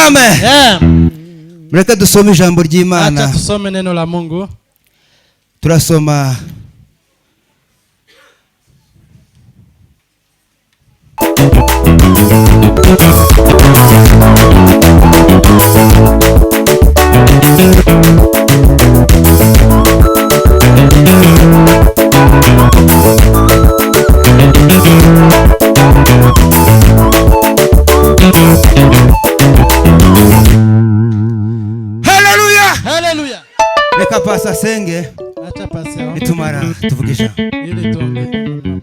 Amen. Mreka dusome ijambo ry'Imana. Acha tusome neno la Mungu. Turasoma Haleluya. reka pasa senge. Acha paseo. Nitumara tuvugisha. Ili tuombe.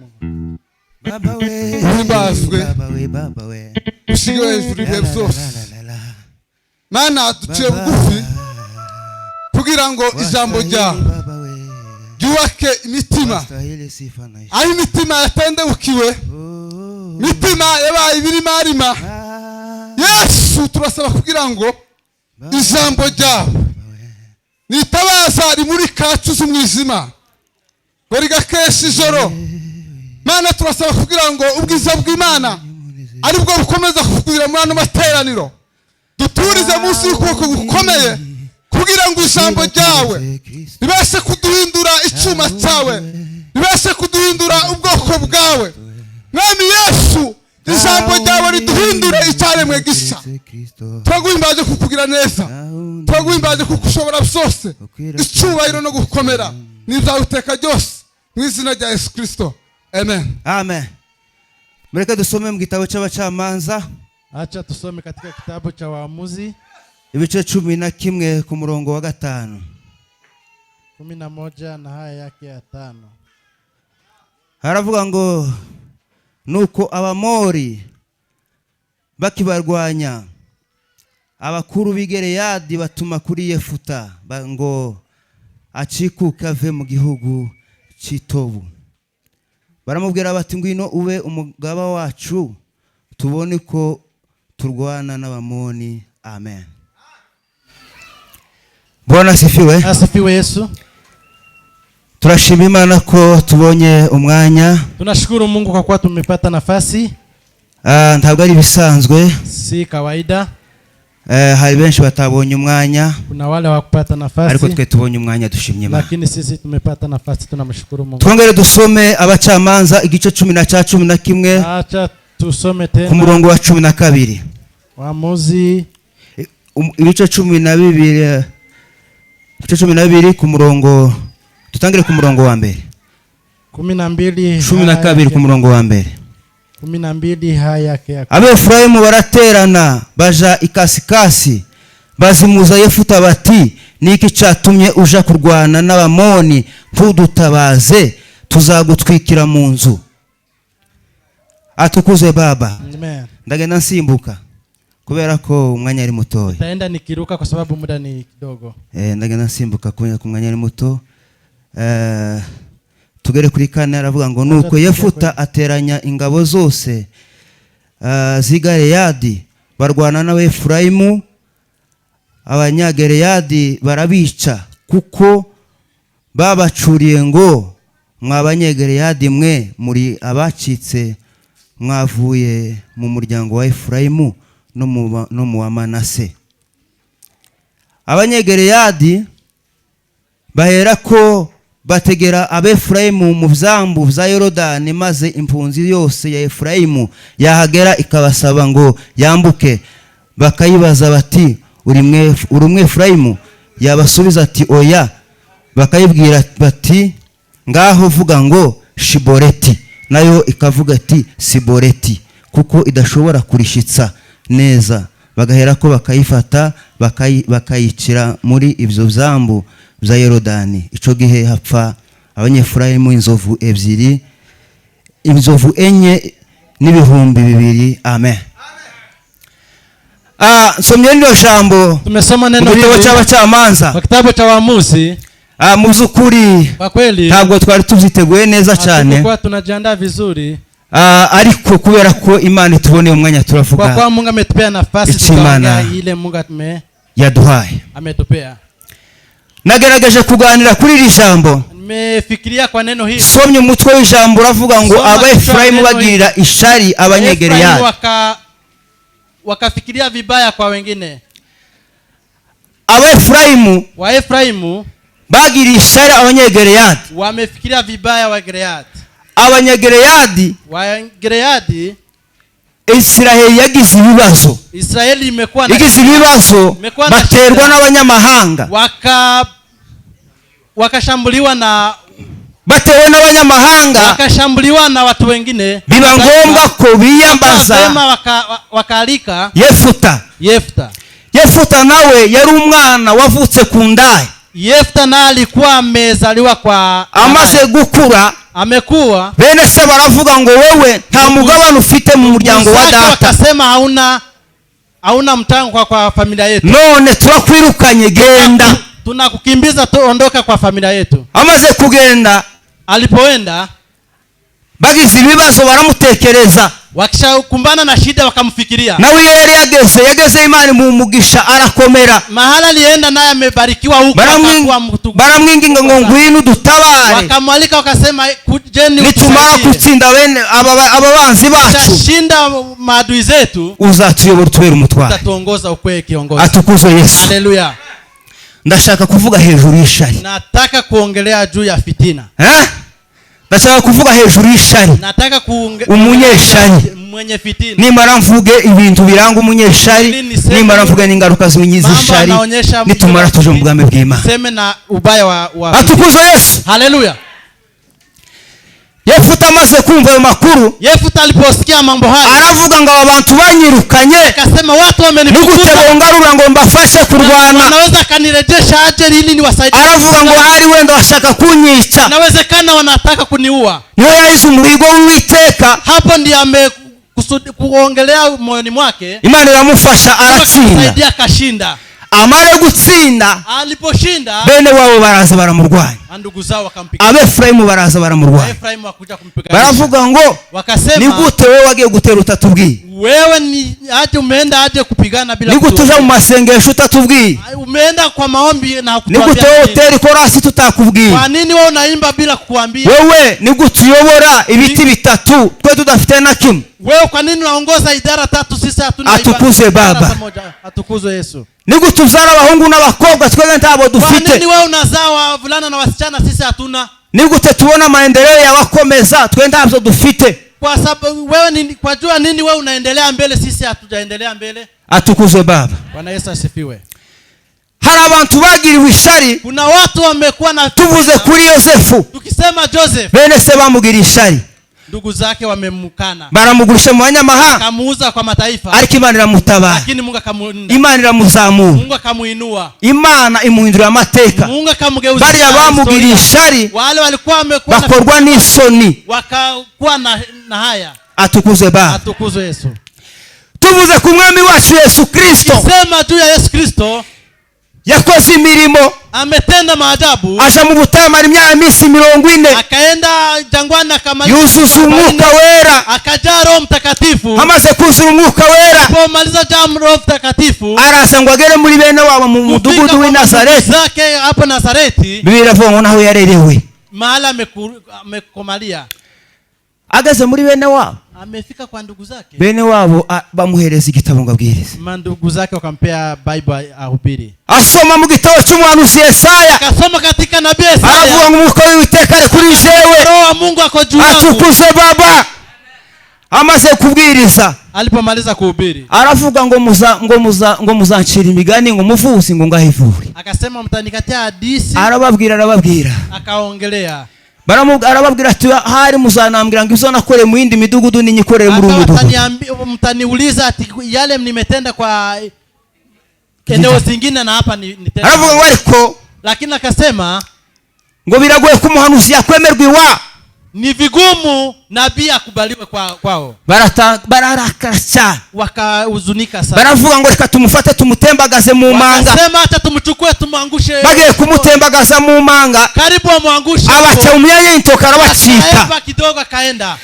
Baba we. Uhimbazwe. Baba we. Ushigiwe hejuru ibihe byose. Mana duciye bugufi kugira ngo ijambo ryawe ryubake imitima. Aho imitima yatendebukiwe, imitima yabaye ibirimarima. Yesu turasaba kugira ngo ijambo ryawe nitabaza rimurika cuza umwijima ngo rigakesha ijoro. Mana turasaba kugira ngo ubwiza bw'Imana aribwo bukomeza kuvugirira muri ano materaniro. Duturize munsi y'ukuboko gukomeye kugira ngo ijambo ryawe ribashe kuduhindura icyuma cyawe, ribashe kuduhindura ubwoko bwawe. Mwami Yesu, ijambo ryawe riduhindure icyaremwe gishya. Turaguhimbaje kukugira neza, turaguhimbaje kukushobora byose, icyubahiro no gukomera n'ibyawe iteka ryose, mu izina rya Yesu Kristo. Amen. Amen. Mreka dusome mu gitabo cy'abacamanza. Acha tusome katika kitabu cha Waamuzi Ibice 11 ku murongo wa 5. 11 na haya yake ya 5. Haravuga ngo nuko Abamori bakibarwanya, abakuru b'Igereyadi batuma kuri Yefuta ngo acikuke ave mu gihugu cy'Itobu. Baramubwira bati ngwino ube umugaba wacu tubone ko turwana n'Abamoni. Amen. Bwana asifiwe. Asifiwe Yesu. Turashima Imana ko tubonye umwanya. Tunashukuru Mungu kwa kuwa tumepata nafasi. Ntabwo ari bisanzwe. Si kawaida. Hari benshi batabonye umwanya. Kuna wale wakupata nafasi. Ariko twe tubonye umwanya dushimye Imana. Lakini sisi tumepata nafasi, tunamshukuru Mungu. Twongere dusome Abacamanza igice 11. Acha tusome tena ku murongo wa 12. Waamuzi ibice 12. Ibice 12 ku murongo, tutangire ku murongo wa mbere. 12 ku murongo wa mbere. 12 haya yake. Abefurayimu baraterana baja ikasikasi, bazimuza Yefuta bati niki cyatumye uja kurwana n'Abamoni, ntudutabaze tuzagutwikira mu nzu. Atukuze baba. Amen. Ndagenda nsimbuka kubera ko umwanya ari muto. Taenda nikiruka kwa sababu muda ni kidogo. Ndagenda nsimbuka kubera ko umwanya ari muto. Tugere kuri 4. Aravuga ngo nuko Yefuta ateranya ingabo zose z'Igereyadi barwana n'Abefurayimu, Abanyagereyadi barabica kuko babacuriye ngo mwabanyegereyadi mwe muri abacitse, mwavuye mu muryango wa Efurayimu no mu wa Manase. Abanyegereyadi bahera ko bategera Abefurayimu mu byambu bya Yorodani, maze impunzi yose ya Efurayimu yahagera ikabasaba ngo yambuke. Bakayibaza bati uri umwe Efurayimu? Yabasubiza ati oya. Bakayibwira bati ngaho vuga ngo Shiboreti, nayo ikavuga ati Siboreti, kuko idashobora kurishitsa neza. Bagahera ko bakayifata bakayicira muri ibyo byambu bya Yorodani. Ico gihe hapfa Abanyefurayimu inzovu 2, inzovu 4 n'ibihumbi 2. Amen. Nsomye ndio jambo. Tumesoma neno hili mu cy'Abacamanza. Kwa kitabu cha Waamuzi. Mu byukuri kwa kweli ntabwo twari tubyiteguye neza cyane. Kwa tunajiandaa vizuri. Ariko kubera ko Imana ituboneye umwanya turavuga. Kwa Mungu ametupea nafasi tukaongea ile Mungu yaduhaye. Ametupea. Nagerageje kuganira kuri iri jambo. Nimefikiria kwa neno hili. Somye umutwe w'ijambo uravuga ngo Abefurayimu bagirira ishari Abanyegereyadi. wakafikiria vibaya kwa wengine. Abefraimu Wa Efraimu bagiriye ishari abanyegereyadi. wamefikiria vibaya wa Gileadi. Abanyegereyadi, Wa Gileadi, Israeli yagize ibibazo. Israeli imekuwa Yagize ibibazo baterwa n'abanyamahanga. Wakashambuliwa na Batewe n'abanyamahanga, wakashambuliwa na watu wengine. biba ngombwa ko biyambaza wakaalika Yefuta. Yefuta nawe yari umwana wavutse ku ndaya. Yefuta na alikuwa amezaliwa kwa amaze gukura, amekuwa bene se baravuga ngo wewe nta mugabane ufite mu muryango wa data. Wakasema hauna mtango kwa familia yetu. None turakwirukanye, genda. Tunakukimbiza, ondoka kwa familia yetu. Amaze kugenda, alipoenda bagize ibibazo baramutekereza. Wakishakumbana na shida wakamfikiria. Nawe yari yageze Imana mu mugisha arakomera. Mahala alienda naye amebarikiwa huko, akakuwa mtu. Baramwinginga ngo ngwino dutabare. Wakamwalika wakasema kujeni nitumara kutsinda bene ababanzi bacu, shinda maadui zetu, uzatuyobora utubere umutware, utatuongoza ukwe kiongozi. Atukuzwe Yesu. Haleluya. Ndashaka kuvuga hejuru y'ishari. Nataka kuongelea juu ya fitina. Ndashaka kuvuga hejuru y'ishari. Nataka umunyeshari mwenye fitina. Nimara mvuge ibintu biranga umunyeshari, nimara mvuge n'ingaruka z'inyizi ishari, nitumara tuje mu bwami bw'Imana. Sema na ubaya wa Atukuzwe Yesu. Haleluya. Yefuta amaze kumva ayo makuru, Yefuta aliposikia mambo haya, aravuga ngo abantu banyirukanye, akasema watu wamenifukuza, nigute bongarura ngo mbafashe kurwana, wanaweza kanirejesha aje ili niwasaidie. Aravuga ngo hari wenda washaka kunyica, inawezekana wanataka kuniua. Niyo yahize umuhigo w'Uwiteka. Hapo ndiye kuongelea moyoni mwake, Imana iramufasha aratsinda, akashinda. Amare gutsinda, aliposhinda, bene wabo baraza baramurwanya, ndugu zao wakampiga. Abefraimu baraza baramurwanya, Efraimu wakuja kumpiga. Baravuga ngo wakasema, nigute wewe wagiye gutera utatubwiye? Wewe ni aje umeenda aje kupigana bila nigute uja mu masengesho utatubwiye? Umeenda kwa maombi na kutuambia. Nigute wewe utera korasi tutakubwiye? Kwa nini wewe unaimba bila kukuambia? Wewe nigute uyobora ibiti bitatu twe tudafite na kimwe? Wewe kwa nini unaongoza idara tatu sisi hatuna? Atukuze Baba. Atukuzwe Yesu. Nigute uzara abahungu n'abakobwa twe ntabo dufite? Kwa nini wewe unazaa wavulana na wasichana sisi hatuna? Nigute tubona maendeleo yabakomeza twe ntabyo dufite? Kwa sababu wewe nini, kwa jua nini wewe unaendelea mbele sisi hatujaendelea mbele? Atukuzwe Baba. Bwana Yesu asifiwe. Hari abantu bagiriwe ishari. Kuna watu wamekuwa na, tuvuze kuri Yosefu, tukisema Joseph, bene se bamugiriye ishari, ndugu zake wamemukana, baramugurisha mu banyamahanga, kamuuza kwa mataifa, ariko Imana iramutabara, lakini Mungu akamuinua, Imana iramuzamura, Mungu akamuinua, Imana imuhindura amateka. Mungu akamgeuza. Bari abamugiriye ishari, wale walikuwa wamekuwa bakorwa n'isoni, wakakuwa na haya. Atukuzwe Baba. Atukuzwe Yesu. Tuvuze ku mwami wacu Yesu Kristo, sema juu ya Yesu Kristo, yakoze imirimo, ametenda maajabu, aja mu butama iminsi 40, akaenda jangwani akamaliza, yuzuza umwuka wera, akajaa Roho Mtakatifu. Amaze kuzura umwuka wera, alipomaliza jaa Roho Mtakatifu, araza ngo agere muri bene wabo mu mudugudu w'i Nazareti. zake hapo Nazareti, Biblia iravuga ngo naho yarerewe, mahala amekomalia. Ageze muri bene wabo, amefika kwa ndugu zake, bene wabo bamuhereza igitabo ngo abwirize. Ndugu zake wakampea Bible ahubiri. Asoma mu gitabo cy'umuhanuzi Yesaya, akasoma katika nabii Yesaya, aravuga ngo umwuka w'Uwiteka ari kuri jewe, Roho wa Mungu ako juu yangu. Atukuzwe Baba. Amaze kubwiriza, alipomaliza kuhubiri, aravuga ngo muzancira imigani ngo muvuzi ngo ngahivure. Akasema mtanikatia hadithi. Arababwira akaongelea, arababwira ati hari muzanambwira ngo izo nakoreye mu yindi midugudu ninyikoreye muri uyu mudugudu, mtaniuliza ati yale nimetenda kwa eneo zingine na hapa nitenda. Aravuga ngo ariko, lakini akasema ngo biragoye ko umuhanuzi yakwemerwa iwa, ni vigumu nabii akubaliwe kwao. Bararakara cyane, wakahuzunika sana, baravuga ngo reka tumufate tumutembagaze mu manga. Wakasema acha tumchukue tumwangushe. Bagiye kumutembagaza mu manga, karibu amwangushe, abacha mu myanya y'intoka arabacika. kidogo kaenda.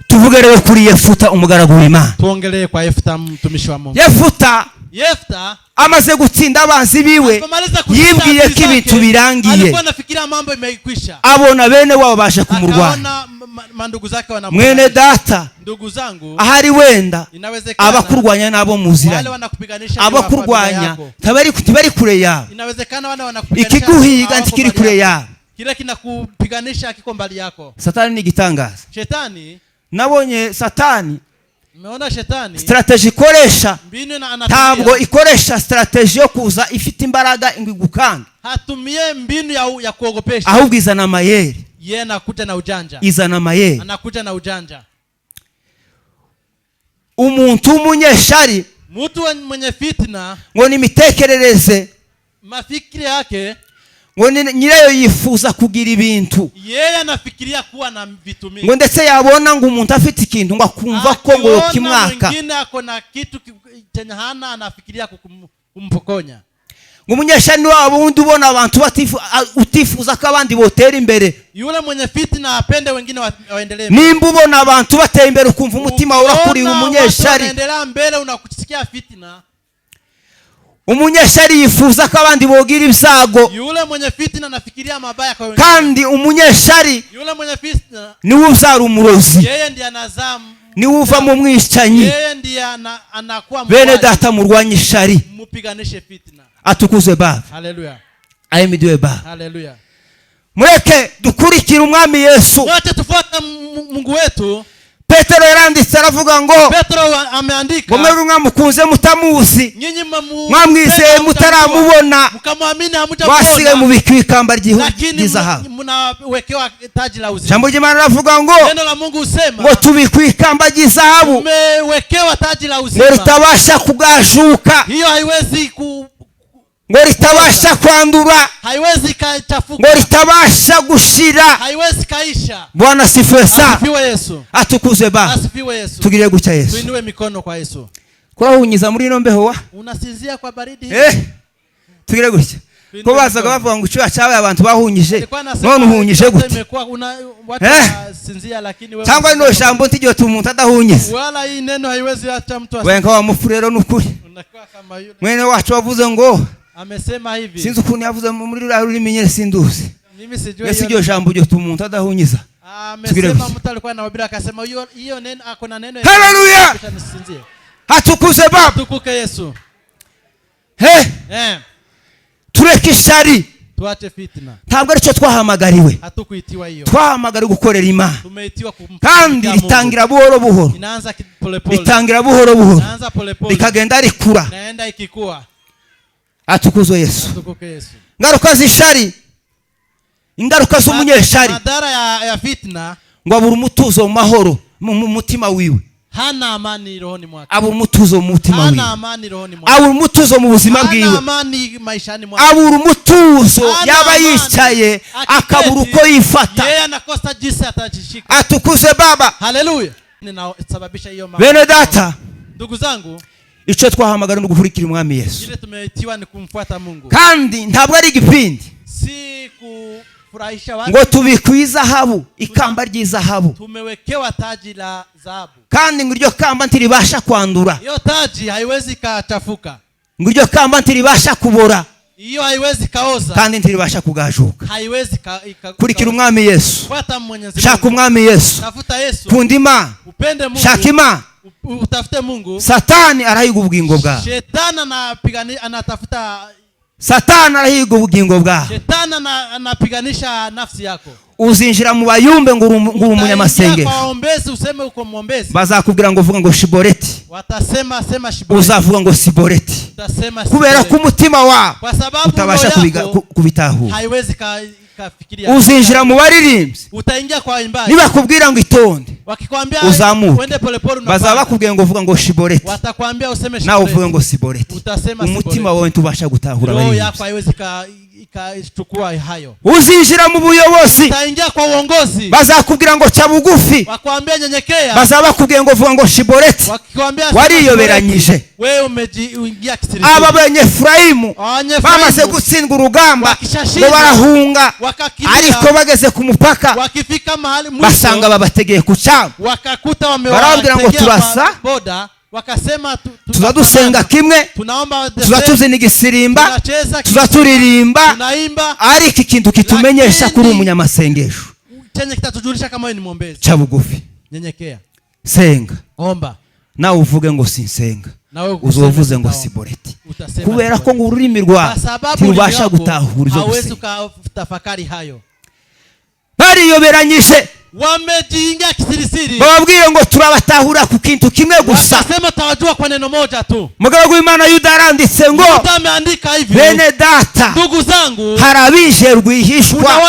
Tuvuge rero kuri Yefuta umugaragu w'Imana. Tuongelee kwa Yefuta mtumishi wa Mungu. Yefuta Yefta amaze gutsinda abanzi biwe alipomaliza kushinda yibwiye adui ko ibintu zake, birangiye alikuwa anafikiria mambo imekwisha. abona bene wabo basha kumurwanya. Akaona mandugu zake wanamwona. Mwene data, Ndugu zangu, ahari wenda inawezekana abakurwanya nabo wale muziranye, wanakupiganisha abakurwanya ntibari kure yawe, inawezekana wale wanakupiganisha ikiguhiga ntikiri kure yawe. kile kinakupiganisha kiko mbali yako. Satani ni igitangaza. Shetani, Nabonye Satani umeona shetani strategy ikoresha mbinu na ntabwo ikoresha strategy yo kuza ifite imbaraga ingugukanga, hatumie mbinu ya kuogopesha, ahubwo izana amayeri. yeye anakuja na ujanja, Izana amayeri. anakuja na ujanja. Umuntu w'umunyeshari, Mtu mwenye fitna, ngo ni imitekerereze, mafikiri yake, ngo nyirayo yifuza kugira ibintu, yeye anafikiria kuwa na vitu mingi, ngo ndetse yabona ngo umuntu afite ikintu ngo akumva ko ngo yokimwaka, mwingine ako na kitu chenye hana, anafikiria kumpokonya. ngo umunyeshari ni wabo wundi ubona abantu utifuza ko abandi botera imbere. Yule mwenye fitna apende wengine waendelee. Nimba ubona abantu batera imbere ukumva umutima urakuriye umunyeshari. Unaendelea mbele unakusikia fitna. Umunyeshari yifuza ko abandi bogira ibyago. Yule mwenye fitna anafikiria mabaya kwa wengine. Kandi umunyeshari yule mwenye fitna niwe uzara umurozi, yeye ndiye anazaa, niwe uva mu mwicanyi. yeye ndiye anakuwa bene data murwanye ishari, mupiganishe fitna. Atukuzwe Baba. Haleluya. Ahimidiwe Baba. Haleluya. Mureke dukurikire umwami Yesu. Wote tufuate Mungu wetu. Petero yaranditse aravuga ngo, Petro ameandika, mwebwe mwamukunze mutamuzi, nyinyi mwamwizeye mutaramubona, mkamwamini hamjamubona, wasigaye mubikiwe ikamba ry'izahabu. mnawekewa taji la uzima. Jambo ry'Imana ravuga ngo, neno la Mungu usema ngo tubikwe ikamba ry'izahabu, mmewekewa taji la uzima, ngo ritabasha kugashuka, hiyo haiwezi ngo ritabasha kwandura, haiwezi kachafuka, ngo ritabasha gushira, haiwezi kaisha. Bwana sifiwe sana. Asifiwe Yesu. Atukuzwe Baba. Asifiwe Yesu. Tugire gutya Yesu. Tuinue mikono kwa Yesu. Kurahunyiza muri ino mbeho wa? Unasinzia kwa baridi. Tugire gutya. Ko bazaga bavuga ngo cyuya cyabaye abantu bahunyije. None uhunyije gute? Imekuwa watu wasinzia lakini wewe. Cyangwa ino jambo ntigiye tumuntu adahunyiza. Wala hii neno haiwezi hata mtu wenga wa mufurero nukuri. Unakuwa kama yule. Mwene wacu wavuze ngo, amesema hivi. Sinzi ukuntu yavuze muri rurimi nyere sinduzi. Mimi sijui hiyo. Yesi jambo ryo tumuntu adahunyiza. Amesema mtu alikuwa anahubiri akasema hiyo neno akona neno. Haleluya. Atukuzwe Baba. Tukuke Yesu. Tureke ishari. Tuache fitna. Ntabwo aricyo twahamagariwe. Hatukuitiwa hiyo. Twahamagariwe gukorera Imana. Tumeitiwa kumtumikia Mungu. Kandi ritangira buhoro buhoro. Inaanza polepole. Ritangira buhoro buhoro. Inaanza polepole. Rikagenda rikura. Naenda ikikua. Atukuzwe Yesu. Atukuke Yesu. Ngaruka z'ishari. Ingaruka z'umunyeshari. Madhara ya fitna. Ngo abura umutuzo mu mahoro mu mutima wiwe. Hana amani rohoni mwake. Abura umutuzo mu mutima wiwe. Hana amani rohoni mwake. Abura umutuzo mu buzima bwiwe. Hana amani maishani mwake. Abura umutuzo yaba yicaye akabura uko yifata. Yeye anakosa jinsi atajishika. Atukuzwe Baba. Haleluya. Ninasababisha hiyo mambo. Bene data. Ndugu zangu, icyo twahamagara no gukurikira umwami Yesu. Ile tumeitiwa ni kumfuata Mungu. Kandi ntabwo ari igipindi. Si kufurahisha watu. Ngo tubikwiza habu, ikamba ry'izahabu. Tumewekewa taji la dhahabu. Kandi ngo iryo kamba ntiribasha kwandura. Hiyo taji haiwezi kachafuka. Ngo iryo kamba ntiribasha kubora. Hiyo haiwezi kaoza. Kandi ntiribasha kugashuka. Haiwezi kurikira umwami Yesu. Fuata Mwenyezi Mungu. Shaka umwami Yesu. Tafuta Yesu. Kunda Imana. Upende Mungu. Shaka Imana. Utafute Mungu. Satani arahiga ubugingo bwawe. Shetani anatafuta. Satani arahiga ubugingo bwawe. Shetani anapiganisha nafsi yako. Uzinjira mu bayumbe ngo umunyamasengesho. Kwa ombezi useme uko muombezi. Bazakubwira ngo vuga ngo Shiboreti. Watasema sema Shiboreti. Uzavuga ngo Siboreti. Utasema kubera ko umutima wa kwa sababu utabasha kubitahura. Haiwezi kafikiria. Uzinjira mu baririmbyi. Utaingia kwa imbaji. Niba kubwira ngo itonde. Wakikwambia uende polepole bazaba bakubwiye ngo vuga ngo Shiboreti. Watakwambia useme Shiboreti. Na uvuga ngo Siboreti. Utasema umutima wawe tubasha gutahura baririmbyi. Roho yako haiwezi ikachukua hayo. Uzinjira mu buyobozi. Utaingia kwa uongozi. Bazakubwira ngo cha bugufi. Wakwambia nyenyekea. Bazaba bakubwiye ngo vuga ngo Shiboreti. Wakikwambia wariyoberanyije. Wewe umejiingia kisiri. Aba b'Efurayimu bamaze gutsindwa urugamba ngo barahunga. Ariko bageze ku mupaka wakifika mahali mwisho basanga babategeye ku cyambu. Wakakuta barabwira ngo turasa boda. wakasema tuzadusenga kimwe, tunaomba tuzatuzina igisirimba, tuzaturirimba, tunaimba, ariko ikintu kitumenyesha kuri umunyamasengesho chenye kitatujulisha kama wewe ni mwombezi cha bugufi. Nyenyekea, senga, omba, nawe uvuge ngo sinsenga, uzovuze ngo siboreti, kubera ko ngo ururimi rwa tirubasha gutahura ibyo hawezi kutafakari hayo. Bariyoberanyije, wamejinga kisirisiri, bababwiye ngo turabatahura ku kintu kimwe gusa, wakasema tawajua kwa neno moja tu. Mugabo w'Imana Yuda aranditse ngo ameandika hivi, bene data, ndugu zangu, harabije rwihishwa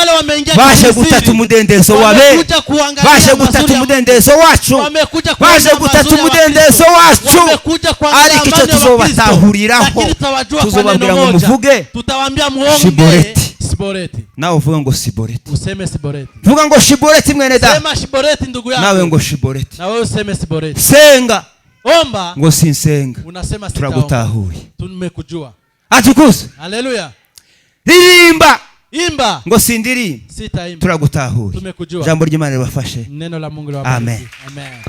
baje gutata umudendezo wabe, baje gutata umudendezo wacu, baje gutata umudendezo wacu, ariko icyo tuzobatahuriraho, tuzobabwira ngo muvuge, tutawaambia muombe siboreti. Nawe uvuga ngo siboreti, useme siboreti. Vuga ngo siboreti mwene data, sema siboreti ndugu yangu, nawe ngo siboreti, na wewe useme siboreti. Senga, omba, ngo sinsenga, unasema turagutahuye, tumekujua. Atukuse, haleluya. Ririmba, imba, ngo sindirimba, sitaimba, turagutahuye, tumekujua. Jambo ry'Imana ribafashe. Neno la Mungu liwabariki. Amen. Amen.